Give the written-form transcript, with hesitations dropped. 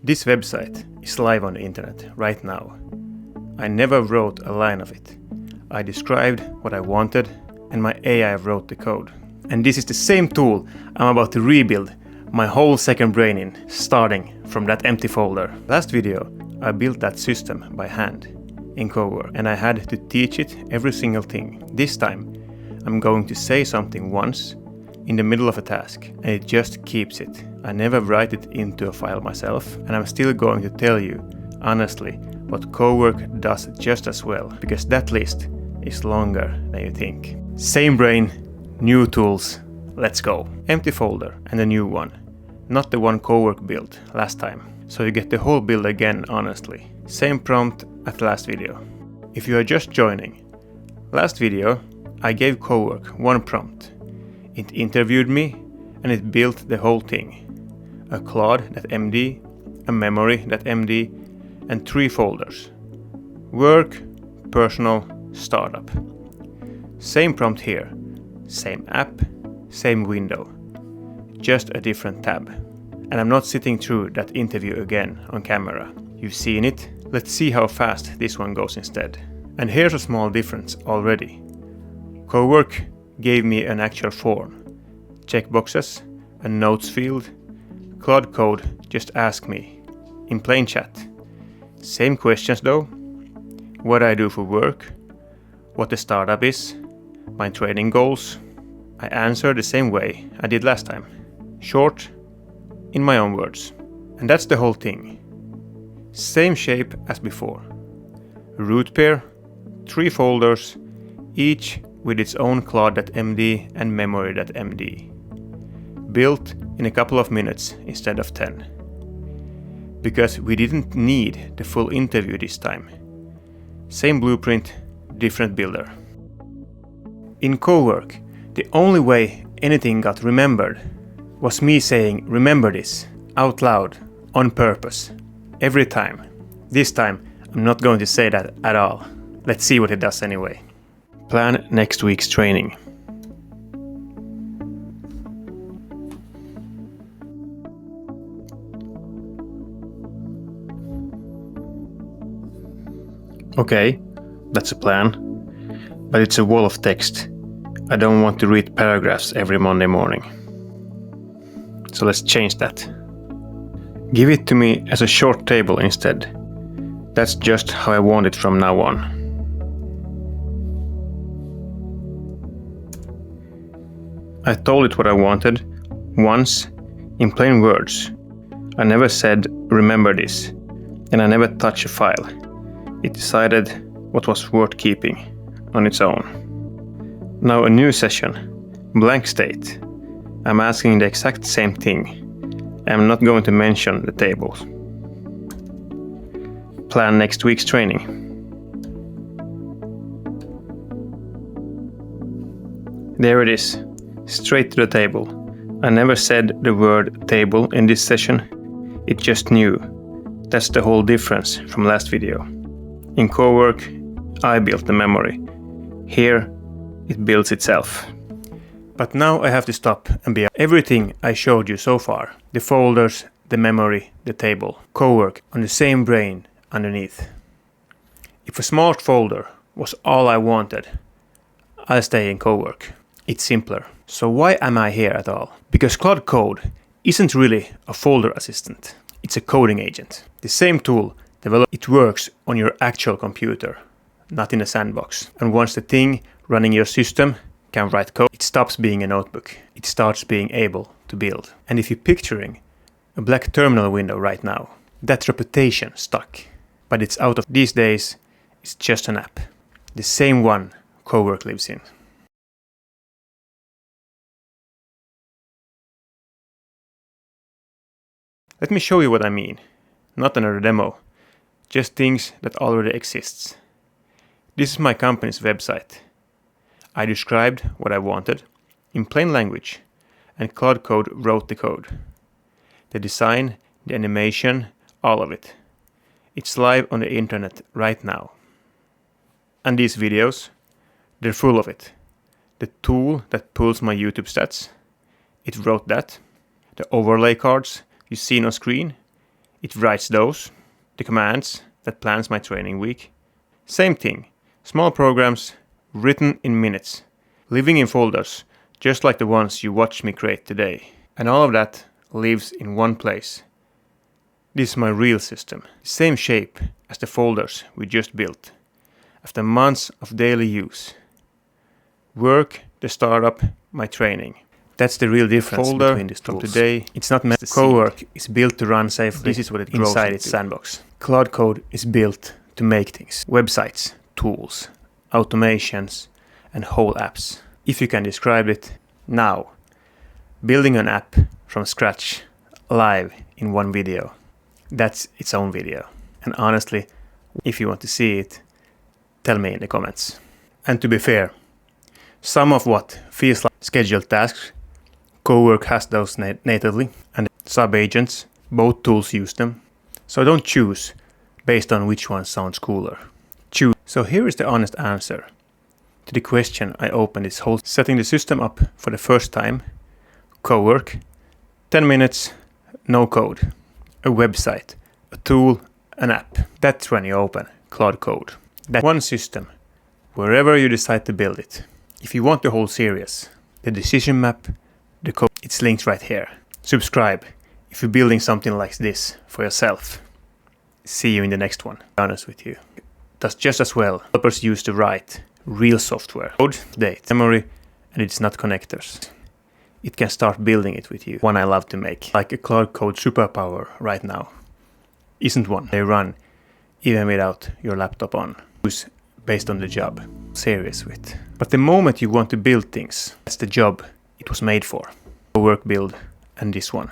This website is live on the internet right now. I never wrote a line of it. I described what I wanted and my AI wrote the code. And this is the same tool I'm about to rebuild my whole second brain in, starting from that empty folder. Last video, I built that system by hand in Cowork, and I had to teach it every single thing. This time, I'm going to say something once in the middle of a task, and it just keeps it. I never write it into a file myself, and I'm still going to tell you, honestly, what Cowork does just as well, because that list is longer than you think. Same brain, new tools, let's go. Empty folder and a new one, not the one Cowork built last time. So you get the whole build again, honestly. Same prompt as last video. If you are just joining, last video I gave Cowork one prompt. It interviewed me and it built the whole thing. A claude.md, a memory.md, and 3 folders. Work, personal, startup. Same prompt here. Same app, same window. Just a different tab. And I'm not sitting through that interview again on camera. You've seen it. Let's see how fast this one goes instead. And here's a small difference already. Cowork gave me an actual form. Checkboxes, a notes field. Claude Code just asked me in plain chat. Same questions though. What I do for work, what the startup is, my training goals. I answer the same way I did last time. Short, in my own words. And that's the whole thing. Same shape as before. Root pair, 3 folders, each with its own claude.md and memory.md. Built in a couple of minutes instead of 10. Because we didn't need the full interview this time. Same blueprint, different builder. In Cowork, the only way anything got remembered was me saying remember this out loud on purpose every time. This time I'm not going to say that at all. Let's see what it does anyway. Plan next week's training. Okay, that's a plan, but it's a wall of text. I don't want to read paragraphs every Monday morning. So let's change that. Give it to me as a short table instead. That's just how I want it from now on. I told it what I wanted once in plain words. I never said remember this, and I never touched a file. It decided what was worth keeping on its own. Now a new session, blank state. I'm asking the exact same thing. I'm not going to mention the tables. Plan next week's training. There it is, straight to the table. I never said the word table in this session. It just knew. That's the whole difference from last video. In Cowork, I built the memory. Here, it builds itself. But now I have to stop and be everything I showed you so far. The folders, the memory, the table. Cowork on the same brain underneath. If a smart folder was all I wanted, I'll stay in Cowork. It's simpler. So why am I here at all? Because Claude Code isn't really a folder assistant. It's a coding agent. The same tool developed. It works on your actual computer, not in a sandbox. And once the thing running your system can write code, it stops being a notebook. It starts being able to build. And if you're picturing a black terminal window right now, that reputation stuck. But it's out of these days, it's just an app. The same one Cowork lives in. Let me show you what I mean. Not another demo. Just things that already exists. This is my company's website. I described what I wanted in plain language, and Claude Code wrote the code. The design, the animation, all of it. It's live on the internet right now. And these videos, they're full of it. The tool that pulls my YouTube stats, it wrote that. The overlay cards you see on screen, It writes the commands that plans my training week. Same thing, small programs written in minutes, living in folders, just like the ones you watched me create today. And all of that lives in one place. This is my real system, same shape as the folders we just built. After months of daily use. Work, the startup, my training. That's the real difference between these tools. From today, it's not meant to Cowork is built to run safely. This is what it grows inside its sandbox. Claude Code is built to make things. Websites, tools, automations, and whole apps. If you can describe it, now. Building an app from scratch, live in one video. That's its own video. And honestly, if you want to see it, tell me in the comments. And to be fair, some of what feels like scheduled tasks, Cowork has those natively, and sub-agents, both tools use them. So don't choose based on which one sounds cooler. Choose. So here is the honest answer to the question I opened this whole setting the system up for the first time. Cowork, 10 minutes, no code, a website, a tool, an app. That's when you open Claude Code. That one system, wherever you decide to build it. If you want the whole series, the decision map, the code, it's linked right here. Subscribe if you're building something like this for yourself. See you in the next one. To be honest with you, does just as well. Developers use to write real software. Code, date, memory, and it's not connectors. It can start building it with you. One I love to make, like a Claude Code superpower right now. Isn't one. They run even without your laptop on. Use based on the job. Serious with. But the moment you want to build things, that's the job it was made for. Work build and this one.